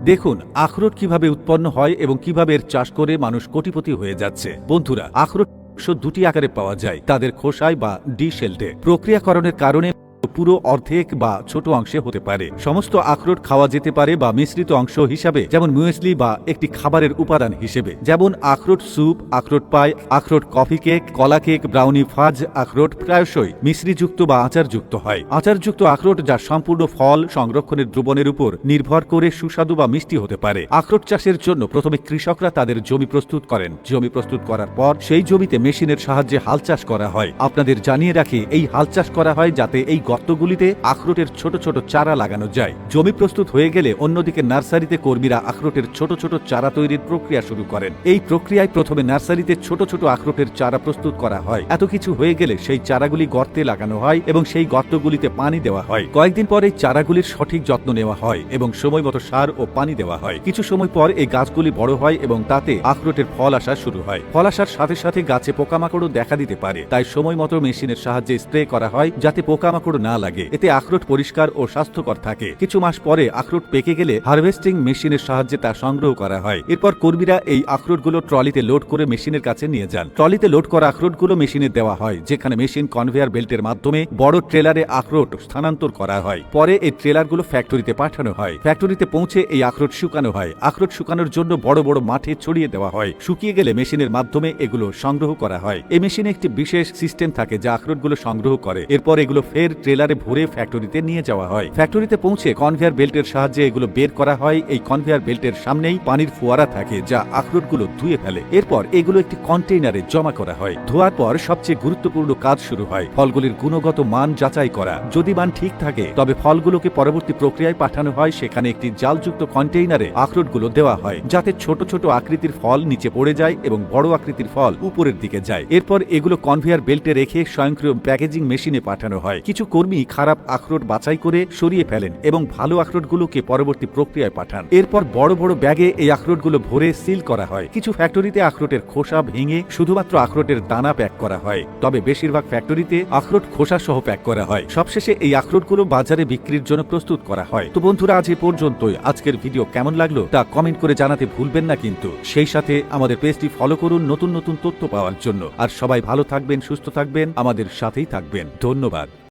দেখুন আখরোট কিভাবে উৎপন্ন হয় এবং কিভাবে এর চাষ করে মানুষ কোটিপতি হয়ে যাচ্ছে। বন্ধুরা, আখরোট দুটি আকারে পাওয়া যায়, তাদের খোসায় বা ডি শেল্টে। প্রক্রিয়াকরণের কারণে পুরো অর্ধেক বা ছোট অংশে হতে পারে। সমস্ত আখরোট খাওয়া যেতে পারে বা মিশ্রিত অংশ হিসাবে, যেমন মুয়েসলি বা একটি খাবারের উপাদান হিসেবে, যেমন আখরোট স্যুপ, আখরোট পাই, আখরোট কফি কেক, কলা কেক, ব্রাউনি, ফাজ। আখরোট প্রায়শই মিশ্রিযুক্ত বা আচারযুক্ত হয়। আচারযুক্ত আখরোট যা সম্পূর্ণ ফল সংরক্ষণের দ্রবণের উপর নির্ভর করে সুস্বাদু বা মিষ্টি হতে পারে। আখরোট চাষের জন্য প্রথমে কৃষকরা তাদের জমি প্রস্তুত করেন। জমি প্রস্তুত করার পর সেই জমিতে মেশিনের সাহায্যে হাল চাষ করা হয়। আপনাদের জানিয়ে রাখি, এই হাল চাষ করা হয় যাতে এই গর্তগুলিতে আখরোটের ছোট ছোট চারা লাগানো যায়। জমি প্রস্তুত হয়ে গেলে অন্যদিকে নার্সারিতে কর্মীরা আখরোটের ছোট ছোট চারা তৈরির প্রক্রিয়া শুরু করেন। এই প্রক্রিয়ায় প্রথমে নার্সারিতে ছোট ছোট আখরোটের চারা প্রস্তুত করা হয়। এত কিছু হয়ে গেলে সেই চারাগুলি গর্তে লাগানো হয় এবং সেই গর্তগুলিতে পানি দেওয়া হয়। কয়েকদিন পরে চারাগুলির সঠিক যত্ন নেওয়া হয় এবং সময় মতো সার ও পানি দেওয়া হয়। কিছু সময় পর এই গাছগুলি বড় হয় এবং তাতে আখরোটের ফল আসা শুরু হয়। ফল আসার সাথে সাথে গাছে পোকামাকড়ও দেখা দিতে পারে, তাই সময় মতো মেশিনের সাহায্যে স্প্রে করা হয় যাতে পোকামাকড় না লাগে। এতে আখরোট পরিষ্কার ও স্বাস্থ্যকর থাকে। কিছু মাস পরে আখরোট পেকে গেলে হারভেস্টিং মেশিনের সাহায্যে তা সংগ্রহ করা হয়। এরপর কর্মীরা এই আখরোটগুলো ট্রলিতে লোড করে মেশিনের কাছে নিয়ে যান। ট্রলিতে লোড করা আখরোটগুলো মেশিনে দেওয়া হয়, যেখানে মেশিন কনভেয়ার বেল্টের মাধ্যমে বড় ট্রেলারে আখরোট স্থানান্তর করা হয়। পরে এই ট্রেলারগুলো ফ্যাক্টরিতে পাঠানো হয়। ফ্যাক্টরিতে পৌঁছে এই আখরোট শুকানো হয়। আখরোট শুকানোর জন্য বড় বড় মাঠে ছড়িয়ে দেওয়া হয়। শুকিয়ে গেলে মেশিনের মাধ্যমে এগুলো সংগ্রহ করা হয়। এই মেশিনে একটি বিশেষ সিস্টেম থাকে যা আখরোটগুলো সংগ্রহ করে। এরপর এগুলো ফের ট্রেলারে ভরে ফ্যাক্টরিতে নিয়ে যাওয়া হয়। ফ্যাক্টরিতে পৌঁছে কনভেয়ার বেল্টের সাহায্যে এগুলো বের করা হয়। এই কনভেয়ার বেল্টের সামনেই পানির ফোয়ারা থাকে যা আখরোটগুলো ধুয়ে ফেলে। এরপর এগুলো একটি কন্টেইনারে জমা করা হয়। ধোয়ার পর সবচেয়ে গুরুত্বপূর্ণ কাজ শুরু হয়, ফলগুলির গুণগত মান যাচাই করা। যদি মান ঠিক থাকে তবে ফলগুলোকে পরবর্তী প্রক্রিয়ায় পাঠানো হয়। সেখানে একটি জালযুক্ত কন্টেইনারে আখরোটগুলো দেওয়া হয় যাতে ছোট ছোট আকৃতির ফল নিচে পড়ে যায় এবং বড় আকৃতির ফল উপরের দিকে যায়। এরপর এগুলো কনভেয়ার বেল্টে রেখে স্বয়ংক্রিয় প্যাকেজিং মেশিনে পাঠানো হয়। কিছু কর্মী খারাপ আখরোট বাছাই করে সরিয়ে ফেলেন এবং ভালো আখরোটগুলোকে পরবর্তী প্রক্রিয়ায় পাঠান। এরপর বড় বড় ব্যাগে এই আখরোটগুলো ভরে সিল করা হয়। কিছু ফ্যাক্টরিতে আখরোটের খোসা ভেঙে শুধুমাত্র আখরোটের দানা প্যাক করা হয়, তবে বেশিরভাগ ফ্যাক্টরিতে আখরোট খোসা সহ প্যাক করা হয়। সবশেষে এই আখরোটগুলো বাজারে বিক্রির জন্য প্রস্তুত করা হয়। তো বন্ধুরা, আজ এ পর্যন্তই। আজকের ভিডিও কেমন লাগলো তা কমেন্ট করে জানাতে ভুলবেন না কিন্তু। সেই সাথে আমাদের পেজটি ফলো করুন নতুন নতুন তথ্য পাওয়ার জন্য। আর সবাই ভালো থাকবেন, সুস্থ থাকবেন, আমাদের সাথেই থাকবেন। ধন্যবাদ।